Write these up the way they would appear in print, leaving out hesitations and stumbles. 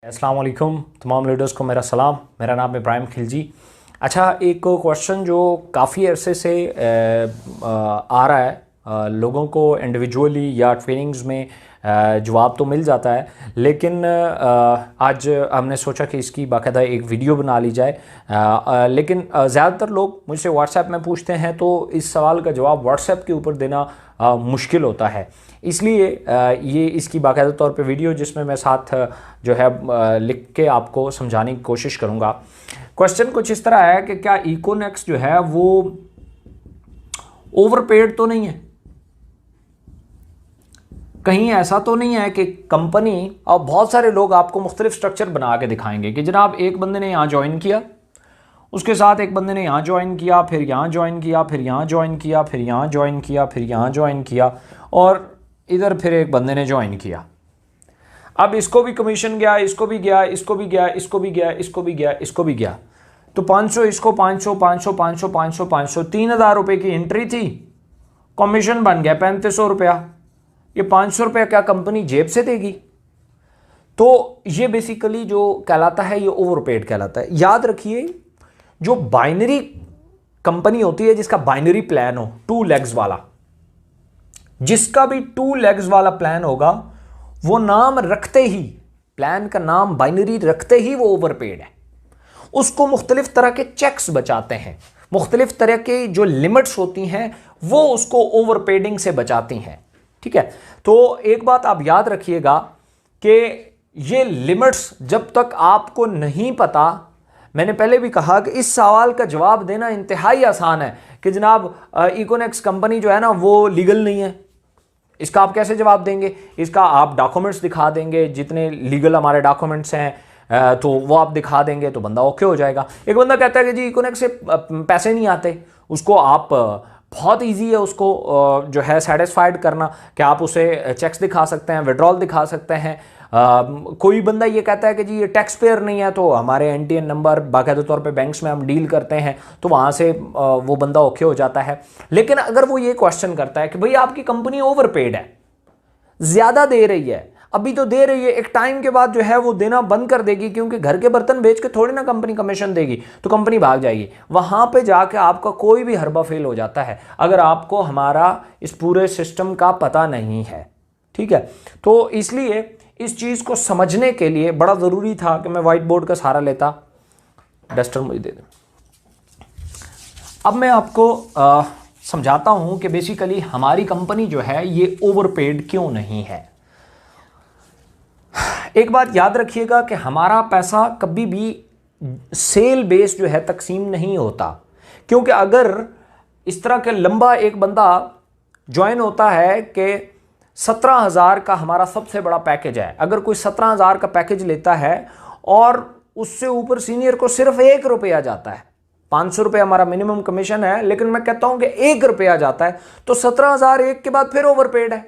अस्सलाम वालेकुम तमाम लीडर्स को मेरा सलाम। मेरा नाम इब्राहिम खिलजी। अच्छा, एक क्वेश्चन जो काफ़ी अरसे से आ रहा है, लोगों को इंडिविजुअली या ट्रेनिंग्स में जवाब तो मिल जाता है, लेकिन आज हमने सोचा कि इसकी बाकायदा एक वीडियो बना ली जाए। लेकिन ज़्यादातर लोग मुझसे व्हाट्सएप में पूछते हैं, तो इस सवाल का जवाब व्हाट्सएप के ऊपर देना मुश्किल होता है। इसलिए ये इसकी बाकायदा तौर पे वीडियो जिसमें मैं साथ जो है लिख के आपको समझाने की कोशिश करूँगा। क्वेश्चन कुछ इस तरह है कि क्या इकोनेक्स जो है वो ओवरपेड तो नहीं है? कहीं ऐसा तो नहीं है कि कंपनी, और बहुत सारे लोग आपको मुख्तलिफ स्ट्रक्चर बना के दिखाएंगे कि जनाब एक बंदे ने यहाँ ज्वाइन किया, उसके साथ एक बंदे ने यहाँ ज्वाइन किया, फिर यहाँ ज्वाइन किया, फिर यहाँ ज्वाइन किया, फिर यहाँ ज्वाइन किया, फिर यहाँ ज्वाइन किया, और इधर फिर एक बंदे ने ज्वाइन किया। अब इसको भी कमीशन गया, इसको भी गया, इसको भी गया, इसको भी गया, इसको भी गया, इसको भी गया, तो 500 इसको, 500 500 500 500 500 3000 रुपये की एंट्री थी, कमीशन बन गया 3500 रुपया। ये 500 रुपया क्या कंपनी जेब से देगी? तो ये बेसिकली जो कहलाता है ये ओवरपेड कहलाता है। याद रखिए, जो बाइनरी कंपनी होती है जिसका बाइनरी प्लान हो, 2 लेग्स वाला, जिसका भी 2 लेग्स वाला प्लान होगा, वो नाम रखते ही, प्लान का नाम बाइनरी रखते ही वो ओवरपेड है। उसको मुख्तलिफ तरह के चेक्स बचाते हैं, मुख्तलिफ तरह की जो लिमिट्स होती हैं वो उसको ओवरपेडिंग से बचाती हैं। ठीक है, तो एक बात आप याद रखिएगा कि ये लिमिट्स जब तक आपको नहीं पता, मैंने पहले भी कहा कि इस सवाल का जवाब देना इंतहाई आसान है कि जनाब इकोनेक्स कंपनी जो है ना वो लीगल नहीं है। इसका आप कैसे जवाब देंगे? इसका आप डॉक्यूमेंट्स दिखा देंगे, जितने लीगल हमारे डॉक्यूमेंट्स हैं तो वो आप दिखा देंगे तो बंदा ओके हो जाएगा। एक बंदा कहता है कि जी इकोनेक्स से पैसे नहीं आते, उसको आप बहुत इजी है उसको जो है सेटिस्फाइड करना कि आप उसे चेक्स दिखा सकते हैं, विड्रॉल दिखा सकते हैं। कोई बंदा ये कहता है कि जी ये टैक्स पेयर नहीं है, तो हमारे एनटीएन नंबर बाकायदा तौर पे बैंक्स में हम डील करते हैं, तो वहाँ से वो बंदा ओके हो जाता है। लेकिन अगर वो ये क्वेश्चन करता है कि भाई आपकी कंपनी ओवरपेड है, ज़्यादा दे रही है, अभी तो दे रही है, एक टाइम के बाद जो है वो देना बंद कर देगी, क्योंकि घर के बर्तन बेच के थोड़ी ना कंपनी कमीशन देगी, तो कंपनी भाग जाएगी। वहाँ पे जाके आपका कोई भी हरबा फेल हो जाता है अगर आपको हमारा इस पूरे सिस्टम का पता नहीं है। ठीक है, तो इसलिए इस चीज़ को समझने के लिए बड़ा ज़रूरी था कि मैं वाइट बोर्ड का सहारा लेता। डस्टर मुझे दे दें। अब मैं आपको समझाता हूँ कि बेसिकली हमारी कंपनी जो है ये ओवरपेड क्यों नहीं है। एक बात याद रखिएगा कि हमारा पैसा कभी भी सेल बेस जो है तकसीम नहीं होता, क्योंकि अगर इस तरह के लंबा एक बंदा ज्वाइन होता है कि 17,000 का हमारा सबसे बड़ा पैकेज है, अगर कोई 17,000 का पैकेज लेता है और उससे ऊपर सीनियर को सिर्फ 1 रुपया जाता है, 500 रुपये हमारा मिनिमम कमीशन है, लेकिन मैं कहता हूं कि 1 रुपया जाता है, तो 17,000 एक के बाद फिर ओवरपेड है।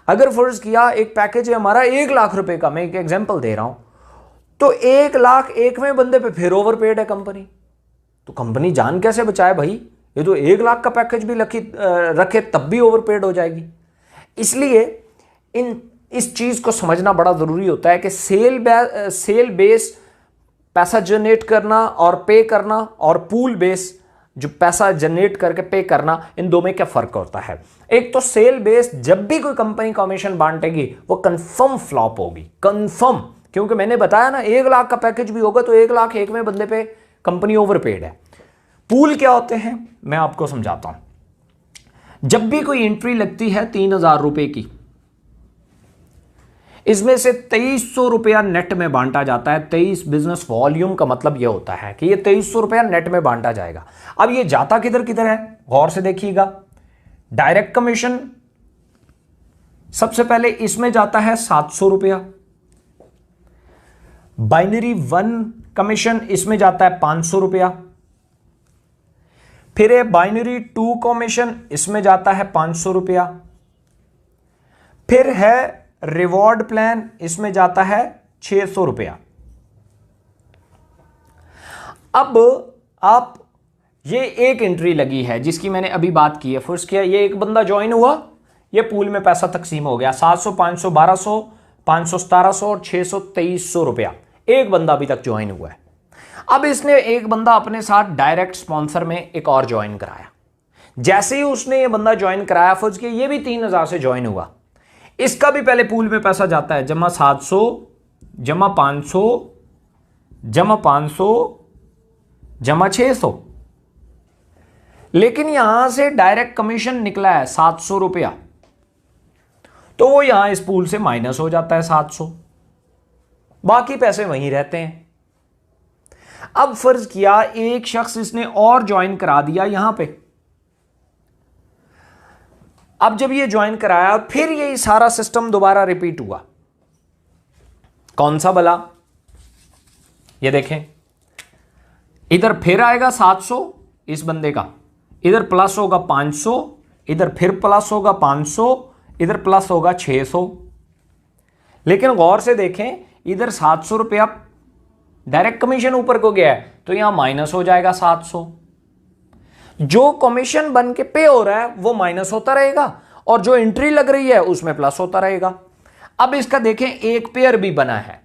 अगर फर्ज किया एक पैकेज है हमारा 1 लाख रुपए का, मैं एक एग्जांपल दे रहा हूं, तो 1 लाख 1वें बंदे पे फिर ओवरपेड है कंपनी। तो कंपनी जान कैसे बचाए भाई? ये तो 1 लाख का पैकेज भी रखे तब भी ओवरपेड हो जाएगी। इसलिए इस चीज को समझना बड़ा जरूरी होता है कि सेल बेस पैसा जनरेट करना और पे करना, और पूल बेस जो पैसा जनरेट करके पे करना, इन दो में क्या फर्क होता है? एक तो सेल बेस, जब भी कोई कंपनी कमीशन बांटेगी वो कंफर्म फ्लॉप होगी, कंफर्म, क्योंकि मैंने बताया ना 1 लाख का पैकेज भी होगा तो 1 लाख 1वें बंदे पे कंपनी ओवरपेड है। पूल क्या होते हैं मैं आपको समझाता हूं। जब भी कोई एंट्री लगती है 3,000 रुपए की, इसमें से 2300 रुपया नेट में बांटा जाता है। 23 बिजनेस वॉल्यूम का मतलब यह होता है कि ये 2300 रुपया नेट में बांटा जाएगा। अब ये जाता किधर किधर है, गौर से देखिएगा। डायरेक्ट कमीशन सबसे पहले इसमें जाता है 700 रुपया, बाइनरी 1 कमीशन इसमें जाता है 500 रुपया, फिर है बाइनरी 2 कमीशन इसमें जाता है 500 रुपया, फिर है रिवॉर्ड प्लान इसमें जाता है 600 रुपया। अब आप ये एक एंट्री लगी है जिसकी मैंने अभी बात की है, फर्स्ट किया ये एक बंदा ज्वाइन हुआ, ये पूल में पैसा तकसीम हो गया 700 500 1200 500, 1700 और 600, 2300 रुपया। एक बंदा अभी तक ज्वाइन हुआ है। अब इसने एक बंदा अपने साथ डायरेक्ट स्पॉन्सर में एक और ज्वाइन कराया। जैसे ही उसने ये बंदा ज्वाइन कराया, फर्ज किया ये भी 3000 से ज्वाइन हुआ, इसका भी पहले पूल में पैसा जाता है, जमा 700 जमा 500 जमा 500 जमा 600। लेकिन यहां से डायरेक्ट कमीशन निकला है 700 रुपया, तो वो यहां इस पूल से माइनस हो जाता है 700, बाकी पैसे वहीं रहते हैं। अब फर्ज किया एक शख्स इसने और ज्वाइन करा दिया यहां पे। अब जब ये ज्वाइन कराया, फिर यही सारा सिस्टम दोबारा रिपीट हुआ। कौन सा भला? ये देखें, इधर फिर आएगा 700 इस बंदे का, इधर प्लस होगा 500, इधर फिर प्लस होगा 500, इधर प्लस होगा 600। लेकिन गौर से देखें, इधर 700 रुपया डायरेक्ट कमीशन ऊपर को गया है, तो यहां माइनस हो जाएगा 700। जो कमीशन बन के पे हो रहा है वो माइनस होता रहेगा, और जो एंट्री लग रही है उसमें प्लस होता रहेगा। अब इसका देखें, एक पेयर भी बना है,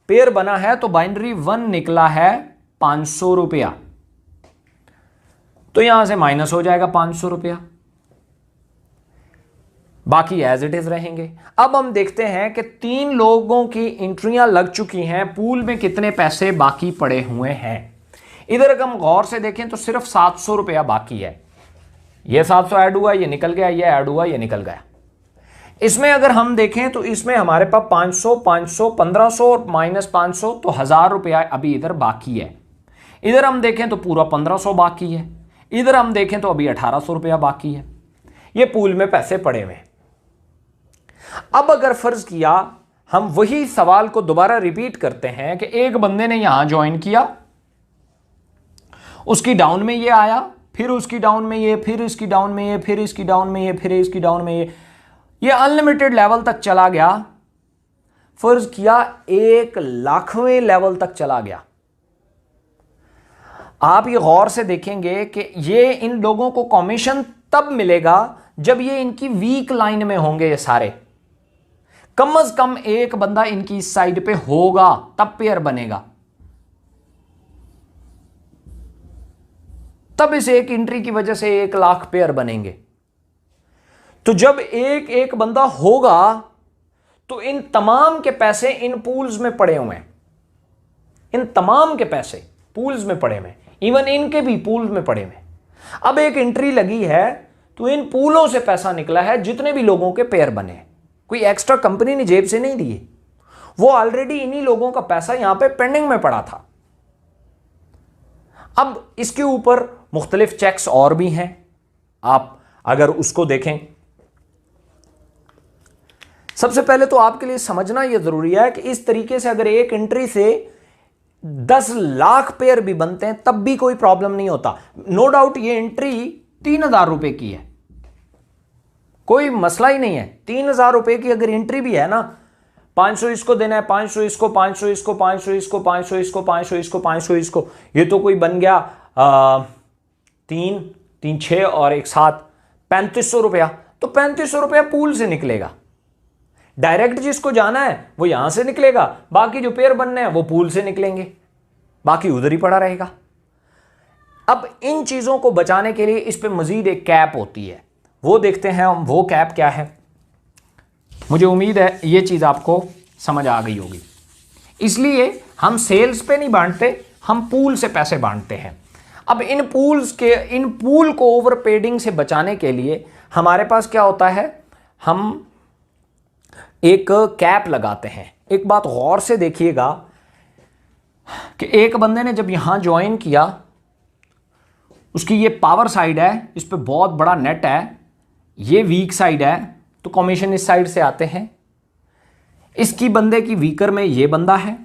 पेयर बना है तो बाइनरी 1 निकला है 500 रुपया, तो यहां से माइनस हो जाएगा 500 रुपया, बाकी एज इट इज रहेंगे। अब हम देखते हैं कि 3 लोगों की एंट्रियां लग चुकी हैं, पूल में कितने पैसे बाकी पड़े हुए हैं। इधर अगर हम गौर से देखें तो सिर्फ 700 रुपया बाकी है। ये 700 ऐड हुआ, ये निकल गया, ये ऐड हुआ, ये निकल गया। इसमें अगर हम देखें तो इसमें हमारे पास 500, 500, 1500 और माइनस 500, तो 1000 रुपया अभी इधर बाकी है। इधर हम देखें तो पूरा 1500 बाकी है, इधर हम देखें तो अभी 1800 रुपया बाकी है। ये पूल में पैसे पड़े हुए। अब अगर फर्ज किया हम वही सवाल को दोबारा रिपीट करते हैं कि एक बंदे ने यहां ज्वाइन किया, उसकी डाउन में ये आया, फिर उसकी डाउन में ये, फिर इसकी डाउन में ये, फिर इसकी डाउन में ये, फिर इसकी डाउन में ये अनलिमिटेड लेवल तक चला गया। फर्ज किया 1,00,000वें लेवल तक चला गया। आप ये गौर से देखेंगे कि ये इन लोगों को कमीशन तब मिलेगा जब ये इनकी वीक लाइन में होंगे। ये सारे कम से कम एक बंदा इनकी इस साइड पे होगा, तब पेयर बनेगा, तब इस एक एंट्री की वजह से 1,00,000 पेयर बनेंगे। तो जब एक एक बंदा होगा तो इन तमाम के पैसे इन पूल्स में पड़े हुए हैं, इन तमाम के पैसे पूल्स में पड़े हुए हैं, इवन इनके भी पूल्स में पड़े हुए हैं। अब एक एंट्री लगी है तो इन पूलों से पैसा निकला है, जितने भी लोगों के पेयर बने। कोई एक्स्ट्रा कंपनी ने जेब से नहीं दिए, वो ऑलरेडी इन्हीं लोगों का पैसा यहां पे पेंडिंग में पड़ा था। अब इसके ऊपर मुख्तलिफ चेक्स और भी हैं, आप अगर उसको देखें। सबसे पहले तो आपके लिए समझना यह जरूरी है कि इस तरीके से अगर एक एंट्री से 10,00,000 पेयर भी बनते हैं तब भी कोई प्रॉब्लम नहीं होता। नो डाउट ये एंट्री 3,000 रुपए की है, कोई मसला ही नहीं है। 3,000 रुपए की अगर एंट्री भी है ना, 500 इसको देना है, 500 इसको, 500 इसको, 500 इसको, 500 इसको, 500 इसको, 500 इसको, ये तो कोई बन गया 3, 3, 6 और एक 7, 3500 रुपया। तो 3500 रुपया पूल से निकलेगा। डायरेक्ट जिसको जाना है वो यहां से निकलेगा, बाकी जो पेयर बनने हैं वो पूल से निकलेंगे, बाकी उधर ही पड़ा रहेगा। अब इन चीजों को बचाने के लिए इस पे मजीद एक कैप होती है, वो देखते हैं हम। वो कैप क्या है, मुझे उम्मीद है ये चीज आपको समझ आ गई होगी। इसलिए हम सेल्स पे नहीं बांटते, हम पूल से पैसे बांटते हैं। अब इन पूल को ओवर पेडिंग से बचाने के लिए हमारे पास क्या होता है, हम एक कैप लगाते हैं। एक बात गौर से देखिएगा कि एक बंदे ने जब यहां ज्वाइन किया, उसकी ये पावर साइड है, इस पे बहुत बड़ा नेट है, ये वीक साइड है, तो कमीशन इस साइड से आते हैं। इसकी बंदे की वीकर में ये बंदा है,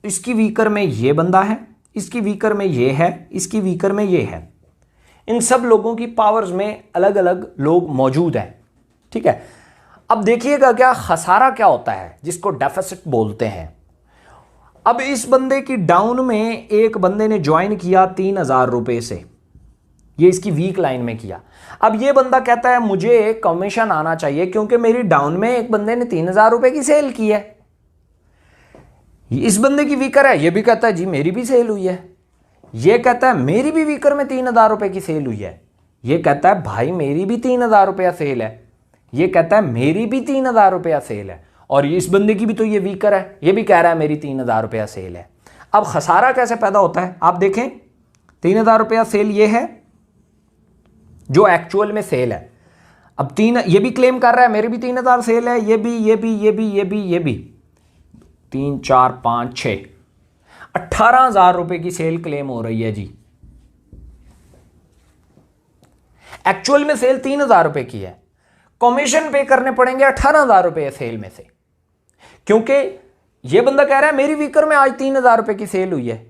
इसकी वीकर में ये बंदा है, इसकी वीकर में ये है, इसकी वीकर में ये है। इन सब लोगों की पावर्स में अलग अलग लोग मौजूद हैं, ठीक है। अब देखिएगा क्या खसारा क्या होता है, जिसको डेफिसिट बोलते हैं। अब इस बंदे की डाउन में एक बंदे ने ज्वाइन किया 3,000 रुपए से, ये इसकी वीक लाइन में किया। अब ये बंदा कहता है मुझे कमीशन आना चाहिए क्योंकि मेरी डाउन में एक बंदे ने 3,000 रुपए की सेल की है, इस बंदे की वीकर है, ये भी कहता है जी मेरी भी सेल हुई है, ये कहता है मेरी भी वीकर में 3,000 रुपए की सेल हुई है, ये कहता है भाई मेरी भी 3,000 रुपया सेल है, ये कहता है मेरी भी 3,000 रुपया सेल है, और इस बंदे की भी तो ये वीकर है, ये भी कह रहा है मेरी 3,000 रुपया सेल है। अब खसारा कैसे पैदा होता है आप देखें, 3,000 रुपया सेल ये है जो एक्चुअल में सेल है। अब ये भी क्लेम कर रहा है मेरी भी 3,000 सेल है, ये भी 3 4 5 6 18,000 रुपए की सेल क्लेम हो रही है जी। एक्चुअल में सेल 3,000 रुपए की है, कमीशन पे करने पड़ेंगे 18,000 रुपए सेल में से, क्योंकि यह बंदा कह रहा है मेरी वीकर में आज 3,000 रुपए की सेल हुई है,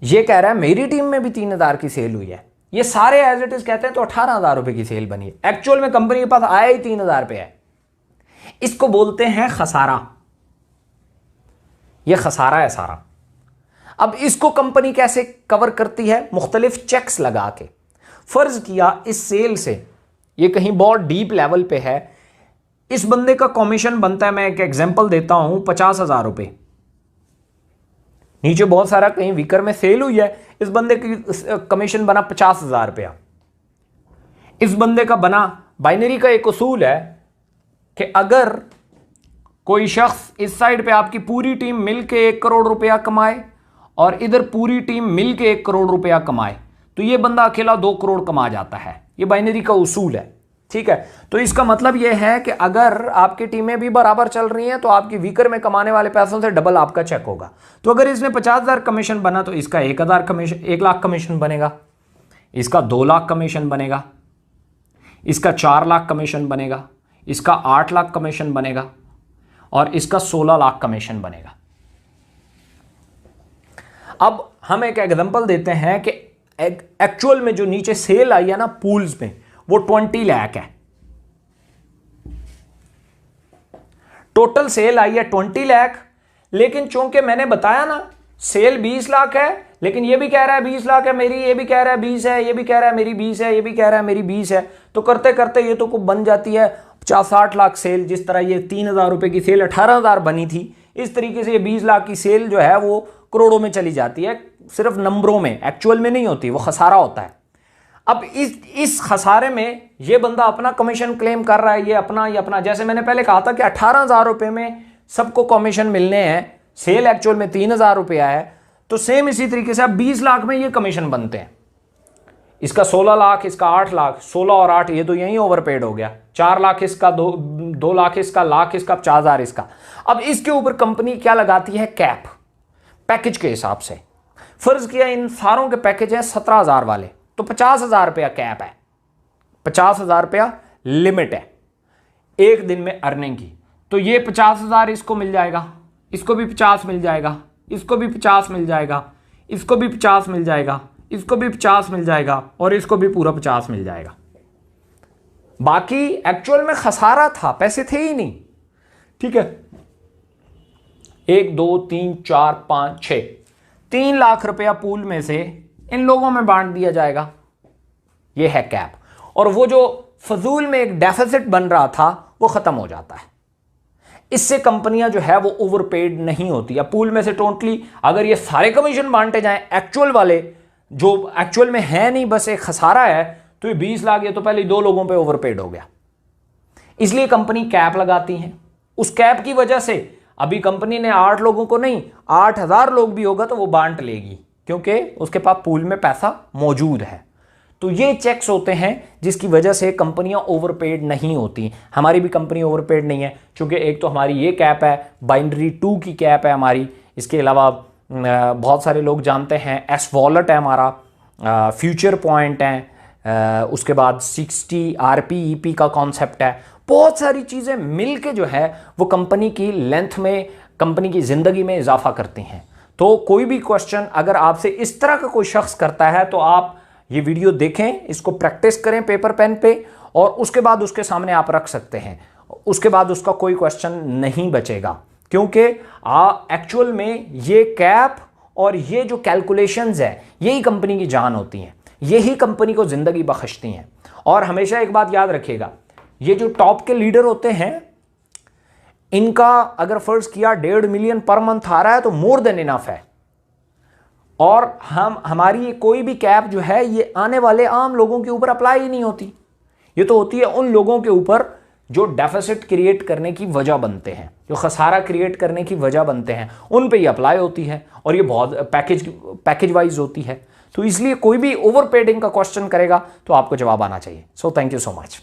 यह कह रहा है मेरी टीम में भी 3,000 की सेल हुई है, ये सारे एज इट इज कहते हैं तो 18,000 रुपए की सेल बनी है। एक्चुअल में कंपनी के पास आया ही 3,000 रुपए है। इसको बोलते हैं खसारा, यह खसारा है सारा। अब इसको कंपनी कैसे कवर करती है, मुख्तलिफ चेक्स लगा के। फर्ज किया इस सेल से ये कहीं बहुत डीप लेवल पे है, इस बंदे का कमीशन बनता है, मैं एक एग्जांपल देता हूं, 50,000 रुपए। नीचे बहुत सारा कहीं वीकर में सेल हुई है, इस बंदे की कमीशन बना 50,000 रुपया। इस बंदे का बना, बाइनरी का एक उसूल है कि अगर कोई शख्स इस साइड पे आपकी पूरी टीम मिलके 1 करोड़ रुपया कमाए और इधर पूरी टीम मिलके 1 करोड़ रुपया कमाए, तो ये बंदा अकेला 2 करोड़ कमा जाता है। ये बाइनरी का उसूल है, ठीक है। तो इसका मतलब यह है कि अगर आपकी टीमें भी बराबर चल रही हैं तो आपकी वीकर में कमाने वाले पैसों से डबल आपका चेक होगा। तो अगर इसमें 50,000 कमीशन बना तो इसका 1,000 कमीशन, 1 लाख कमीशन बनेगा, इसका 2 लाख कमीशन बनेगा, इसका 4 लाख कमीशन बनेगा, इसका 8 लाख कमीशन बनेगा और इसका 16 लाख कमीशन बनेगा। अब हम एक एग्जांपल देते हैं कि एक्चुअल में जो नीचे सेल आई है ना पूल्स में, वो 20 लाख है। टोटल सेल आई है 20 लाख, लेकिन चूंकि मैंने बताया ना सेल 20 लाख है, लेकिन ये भी कह रहा है 20 लाख है मेरी, ये भी कह रहा है 20 है, ये भी कह रहा है मेरी 20 है, ये भी कह रहा है मेरी 20 है, तो करते करते ये तो बन जाती है 50-60 लाख सेल। जिस तरह ये 3,000 रुपए की सेल 18,000 बनी थी, इस तरीके से ये 20 लाख की सेल जो है वो करोड़ों में चली जाती है, सिर्फ नंबरों में, एक्चुअल में नहीं होती, वो खसारा होता है। अब इस खसारे में ये बंदा अपना कमीशन क्लेम कर रहा है, ये अपना, जैसे मैंने पहले कहा था कि 18,000 रुपए में सबको कमीशन मिलने हैं, सेल एक्चुअल में 3,000 रुपया है, तो सेम इसी तरीके से अब 20 लाख में ये कमीशन बनते हैं। इसका 16 लाख, इसका 8 लाख, 16 और 8 ये तो यही ओवरपेड हो गया, 4 लाख इसका, 2 लाख इसका, लाख इसका, 50,000 इसका। अब इसके ऊपर कंपनी क्या लगाती है, कैप, पैकेज के हिसाब से। फर्ज किया इन सारों के पैकेज हैं 17,000 वाले, तो 50,000 रुपया कैप है, 50,000 रुपया लिमिट है एक दिन में अर्निंग की। तो ये 50,000 इसको मिल जाएगा, इसको भी 50 मिल जाएगा, इसको भी 50 मिल जाएगा, इसको भी 50 मिल जाएगा, इसको भी 50 मिल जाएगा और इसको भी पूरा 50 मिल जाएगा। बाकी एक्चुअल में खसारा था, पैसे थे ही नहीं, ठीक है। 1 2 3 4 5 6 3 लाख रुपया पूल में से इन लोगों में बांट दिया जाएगा, ये है कैप। और वो जो फजूल में एक डेफिसिट बन रहा था वो खत्म हो जाता है। इससे कंपनियां जो है वो ओवरपेड नहीं होती। अब पूल में से टोटली अगर ये सारे कमीशन बांटे जाएं एक्चुअल वाले, जो एक्चुअल में है नहीं, बस एक खसारा है, तो ये 20 लाख ये तो पहले 2 लोगों पे ओवरपेड हो गया। इसलिए कंपनी कैप लगाती है। उस कैप की वजह से अभी कंपनी ने 8 लोगों को नहीं, 8,000 लोग भी होगा तो वो बांट लेगी, क्योंकि उसके पास पूल में पैसा मौजूद है। तो ये चेक्स होते हैं जिसकी वजह से कंपनियां ओवरपेड नहीं होती। हमारी भी कंपनी ओवरपेड नहीं है, क्योंकि एक तो हमारी ये कैप है, बाइनरी 2 की कैप है हमारी। इसके अलावा बहुत सारे लोग जानते हैं एस वॉलेट है हमारा, फ्यूचर पॉइंट है, उसके बाद 60 RPEP का कॉन्सेप्ट है। बहुत सारी चीज़ें मिलके जो है वो कंपनी की लेंथ में, कंपनी की ज़िंदगी में इजाफा करती हैं। तो कोई भी क्वेश्चन अगर आपसे इस तरह का कोई शख्स करता है तो आप ये वीडियो देखें, इसको प्रैक्टिस करें पेपर पेन पे, और उसके बाद उसके सामने आप रख सकते हैं। उसके बाद उसका कोई क्वेश्चन नहीं बचेगा, क्योंकि एक्चुअल में ये कैप और ये जो कैलकुलेशंस है यही कंपनी की जान होती हैं, यही कंपनी को ज़िंदगी बख्शती हैं। और हमेशा एक बात याद रखिएगा, ये जो टॉप के लीडर होते हैं इनका अगर फर्ज किया 1.5 मिलियन पर मंथ आ रहा है तो मोर देन इनफ है। और हमारी कोई भी कैप जो है ये आने वाले आम लोगों के ऊपर अप्लाई ही नहीं होती, ये तो होती है उन लोगों के ऊपर जो डेफिसिट क्रिएट करने की वजह बनते हैं, जो खसारा क्रिएट करने की वजह बनते हैं, उन पे ये अप्लाई होती है और ये बहुत पैकेज वाइज होती है। तो इसलिए कोई भी ओवर पेडिंग का क्वेश्चन करेगा तो आपको जवाब आना चाहिए। So thank you so much.